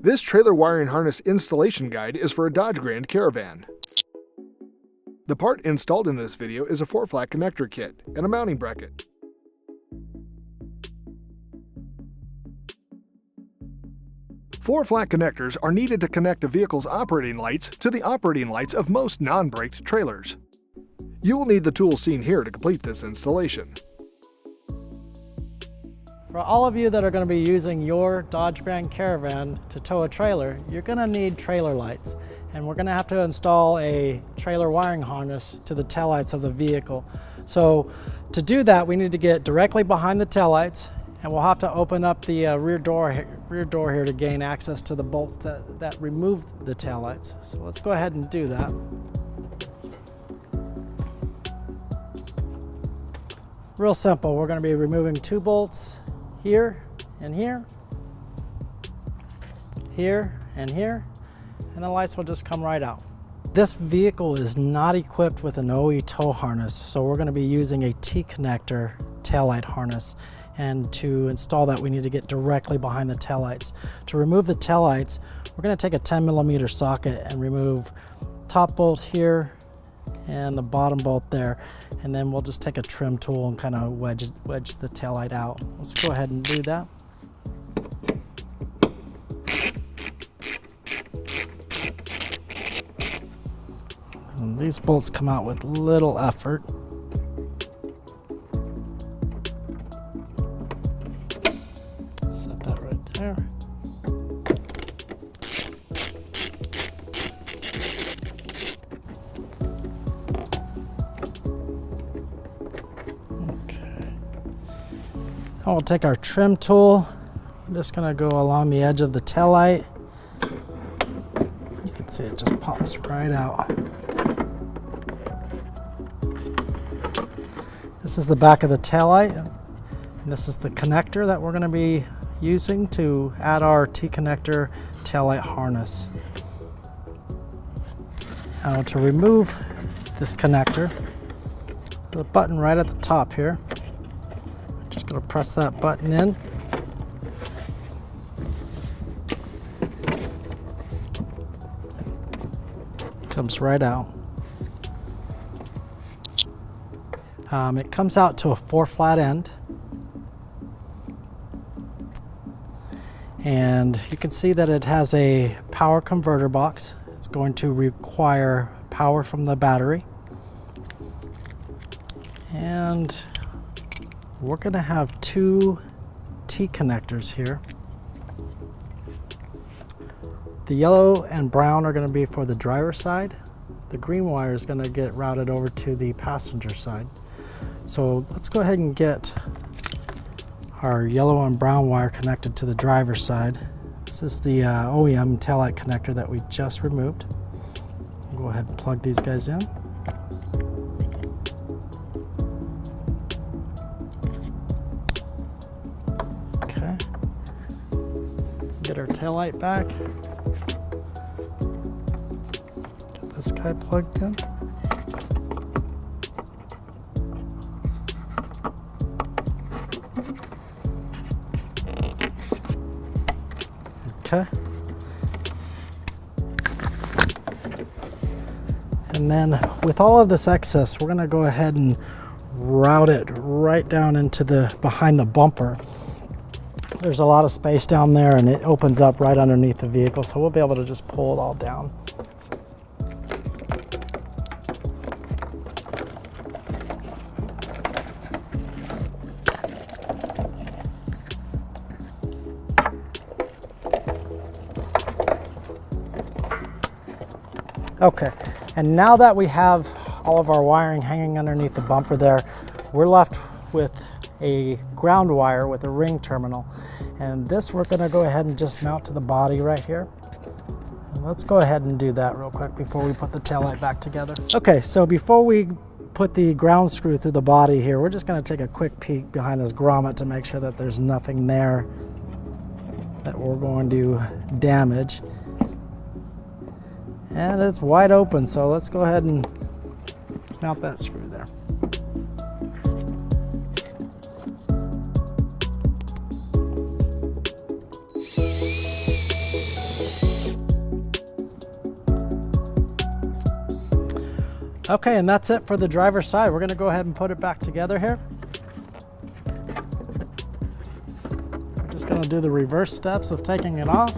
This trailer wiring harness installation guide is for a Dodge Grand Caravan. The part installed in this video is a 4-flat connector kit and a mounting bracket. Four flat connectors are needed to connect a vehicle's operating lights to the operating lights of most non-braked trailers. You will need the tools seen here to complete this installation. For all of you that are going to be using your Dodge Grand Caravan to tow a trailer, you're going to need trailer lights. And we're going to have to install a trailer wiring harness to the taillights of the vehicle. So to do that, we need to get directly behind the taillights, and we'll have to open up the rear door here to gain access to the bolts that remove the taillights. So let's go ahead and do that. Real simple. We're going to be removing 2 bolts here and here, here and here, and the lights will just come right out. This vehicle is not equipped with an OE tow harness, so we're going to be using a T-connector taillight harness. And to install that, we need to get directly behind the taillights. To remove the taillights, we're going to take a 10mm socket and remove top bolt here and the bottom bolt there, and then we'll just take a trim tool and kind of wedge the taillight out. Let's go ahead and do that. And these bolts come out with little effort. Set that right there. Now we'll take our trim tool. I'm just going to go along the edge of the taillight. You can see it just pops right out. This is the back of the taillight, and this is the connector that we're going to be using to add our T-connector taillight harness. Now to remove this connector, the button right at the top here. Just going to press that button in. Comes right out. It comes out to a 4-flat end. And you can see that it has a power converter box. It's going to require power from the battery. And we're going to have 2 T-connectors here. The yellow and brown are going to be for the driver's side. The green wire is going to get routed over to the passenger side. So let's go ahead and get our yellow and brown wire connected to the driver's side. This is the OEM taillight connector that we just removed. We'll go ahead and plug these guys in. Okay. Get our taillight back. Get this guy plugged in. Okay. And then with all of this excess, we're going to go ahead and route it right down into behind the bumper. There's a lot of space down there, and it opens up right underneath the vehicle, so we'll be able to just pull it all down. Okay, and now that we have all of our wiring hanging underneath the bumper there, we're left with a ground wire with a ring terminal. And this we're going to go ahead and just mount to the body right here. And let's go ahead and do that real quick before we put the taillight back together. Okay, so before we put the ground screw through the body here, we're just going to take a quick peek behind this grommet to make sure that there's nothing there that we're going to damage. And it's wide open, so let's go ahead and mount that screw there. Okay, and that's it for the driver's side. We're gonna go ahead and put it back together here. We're just gonna do the reverse steps of taking it off.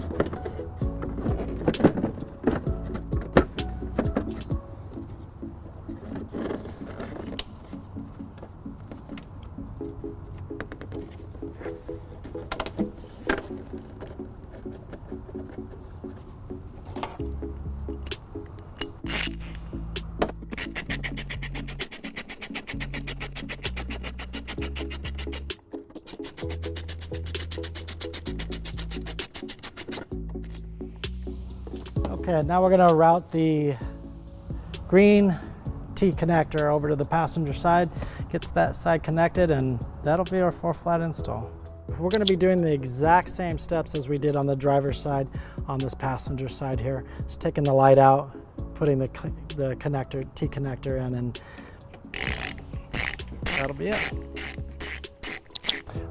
Okay, now we're gonna route the green T connector over to the passenger side, get that side connected, and that'll be our 4-flat install. We're gonna be doing the exact same steps as we did on the driver's side on this passenger side here. Just taking the light out, putting the connector, T connector in, and that'll be it.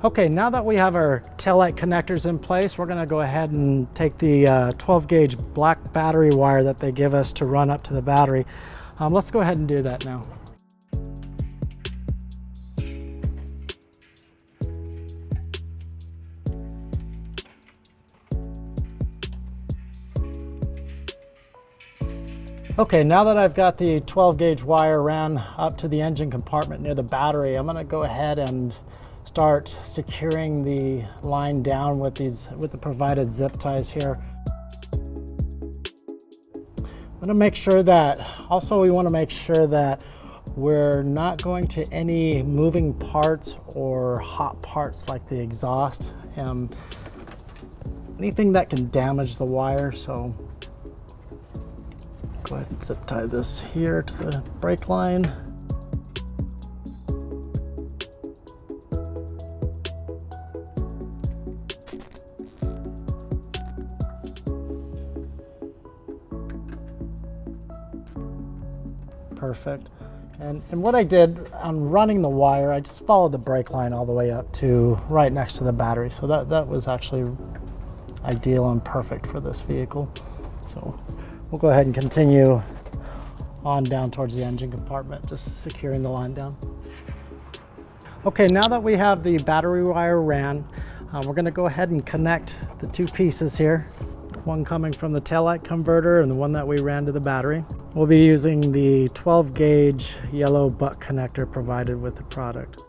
Okay, now that we have our taillight connectors in place, we're gonna go ahead and take the 12 gauge black battery wire that they give us to run up to the battery. Let's go ahead and do that now. Okay, now that I've got the 12 gauge wire ran up to the engine compartment near the battery, I'm gonna go ahead and start securing the line down with the provided zip ties here. We want to make sure that we're not going to any moving parts or hot parts like the exhaust, anything that can damage the wire. So go ahead and zip tie this here to the brake line. Perfect. And what I did on running the wire, I just followed the brake line all the way up to right next to the battery. So that was actually ideal and perfect for this vehicle. So we'll go ahead and continue on down towards the engine compartment, just securing the line down. Okay, now that we have the battery wire ran, we're gonna go ahead and connect the two pieces here. One coming from the taillight converter and the one that we ran to the battery. We'll be using the 12 gauge yellow butt connector provided with the product.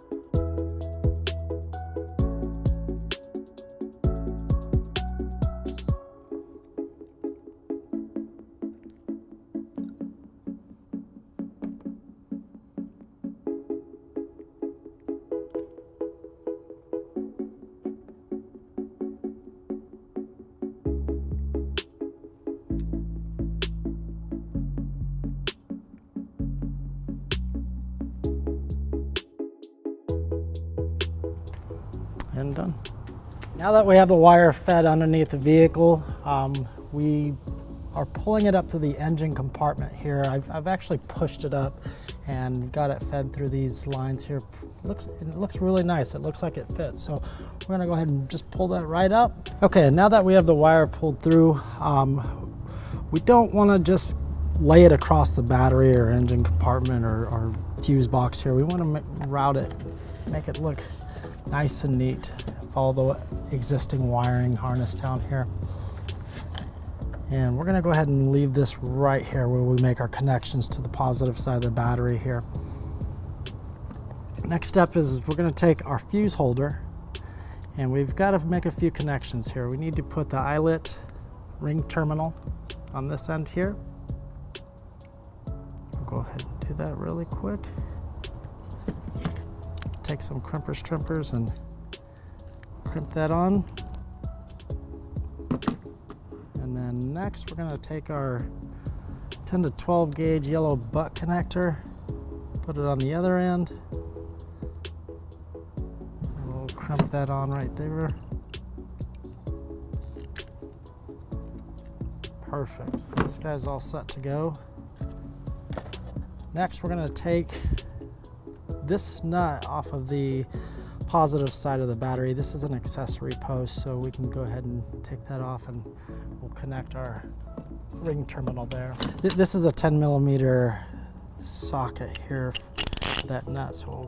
And done. Now that we have the wire fed underneath the vehicle, we are pulling it up to the engine compartment here. I've actually pushed it up and got it fed through these lines here. It looks really nice. It looks like it fits. So we're gonna go ahead and just pull that right up. Okay, now that we have the wire pulled through, we don't wanna just lay it across the battery or engine compartment or fuse box here. We wanna route it, make it look nice and neat. Follow the existing wiring harness down here. And we're gonna go ahead and leave this right here where we make our connections to the positive side of the battery here. Next step is we're gonna take our fuse holder and we've got to make a few connections here. We need to put the eyelet ring terminal on this end here. We'll go ahead and do that really quick. Take some crimpers and crimp that on. And then next we're gonna take our 10 to 12 gauge yellow butt connector, put it on the other end. And we'll crimp that on right there. Perfect. This guy's all set to go. Next we're gonna take this nut off of the positive side of the battery. This is an accessory post, so we can go ahead and take that off and we'll connect our ring terminal there. This is a 10 millimeter socket here for that nut, so we'll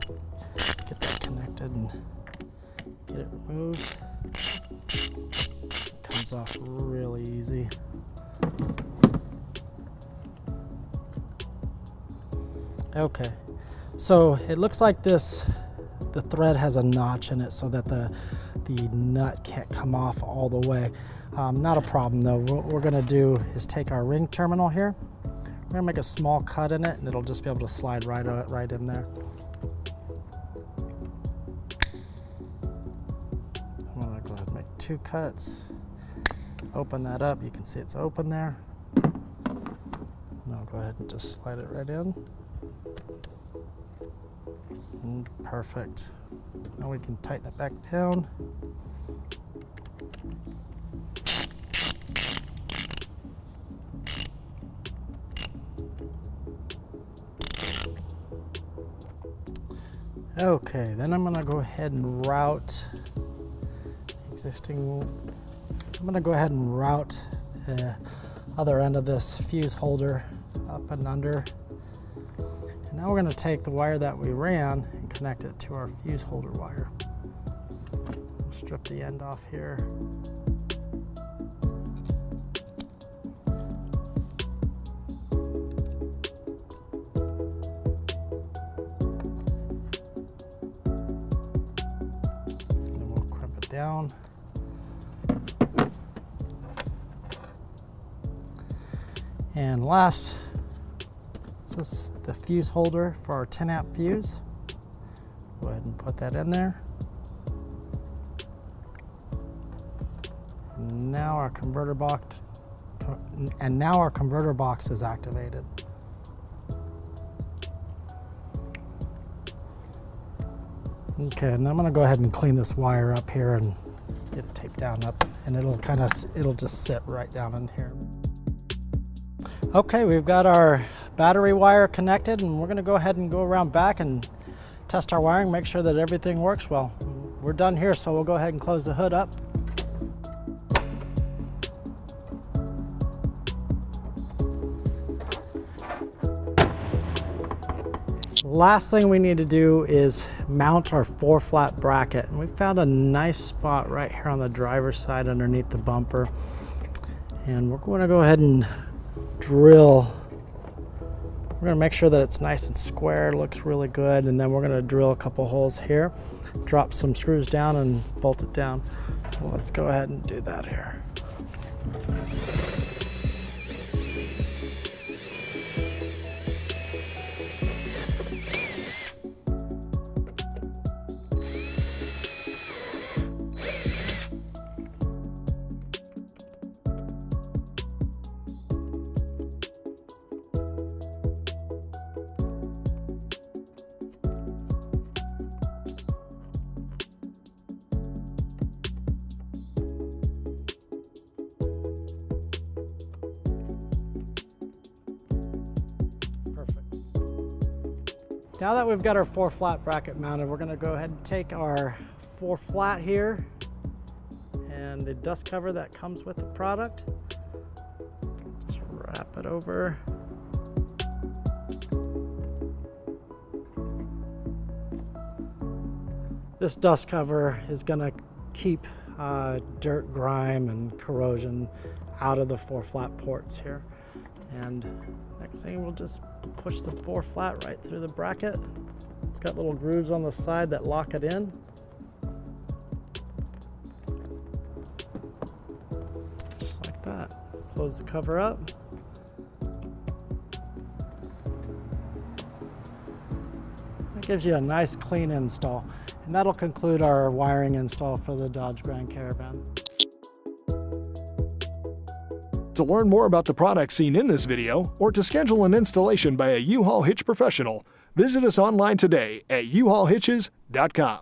get that connected and get it removed. It comes off really easy. Okay, so it looks like the thread has a notch in it so that the nut can't come off all the way. Not a problem though. What we're gonna do is take our ring terminal here. We're gonna make a small cut in it and it'll just be able to slide right in there. I'm gonna go ahead and make 2 cuts. Open that up, you can see it's open there. And I'll go ahead and just slide it right in. Perfect. Now we can tighten it back down. Okay, then I'm gonna go ahead and route the other end of this fuse holder up and under. And now we're going to take the wire that we ran and connect it to our fuse holder wire. We'll strip the end off here. And then we'll crimp it down. And last, this is the fuse holder for our 10 amp fuse. Go ahead and put that in there. And now our converter box is activated. Okay, and I'm going to go ahead and clean this wire up here and get it taped down up, and it'll just sit right down in here. Okay, we've got our battery wire connected, and we're going to go ahead and go around back and test our wiring, make sure that everything works well. We're done here, so we'll go ahead and close the hood up. Last thing we need to do is mount our 4-flat bracket, and we found a nice spot right here on the driver's side underneath the bumper, and we're going to go ahead and drill. We're going to make sure that it's nice and square, looks really good, and then we're going to drill a couple holes here, drop some screws down and bolt it down. So let's go ahead and do that here. Now that we've got our 4-flat bracket mounted, we're going to go ahead and take our 4-flat here and the dust cover that comes with the product. Just wrap it over. This dust cover is going to keep dirt, grime, and corrosion out of the 4-flat ports here. And next thing, we'll just push the 4-flat right through the bracket. It's got little grooves on the side that lock it in. Just like that. Close the cover up. That gives you a nice clean install. And that'll conclude our wiring install for the Dodge Grand Caravan. To learn more about the products seen in this video, or to schedule an installation by a U-Haul Hitch professional, visit us online today at uhaulhitches.com.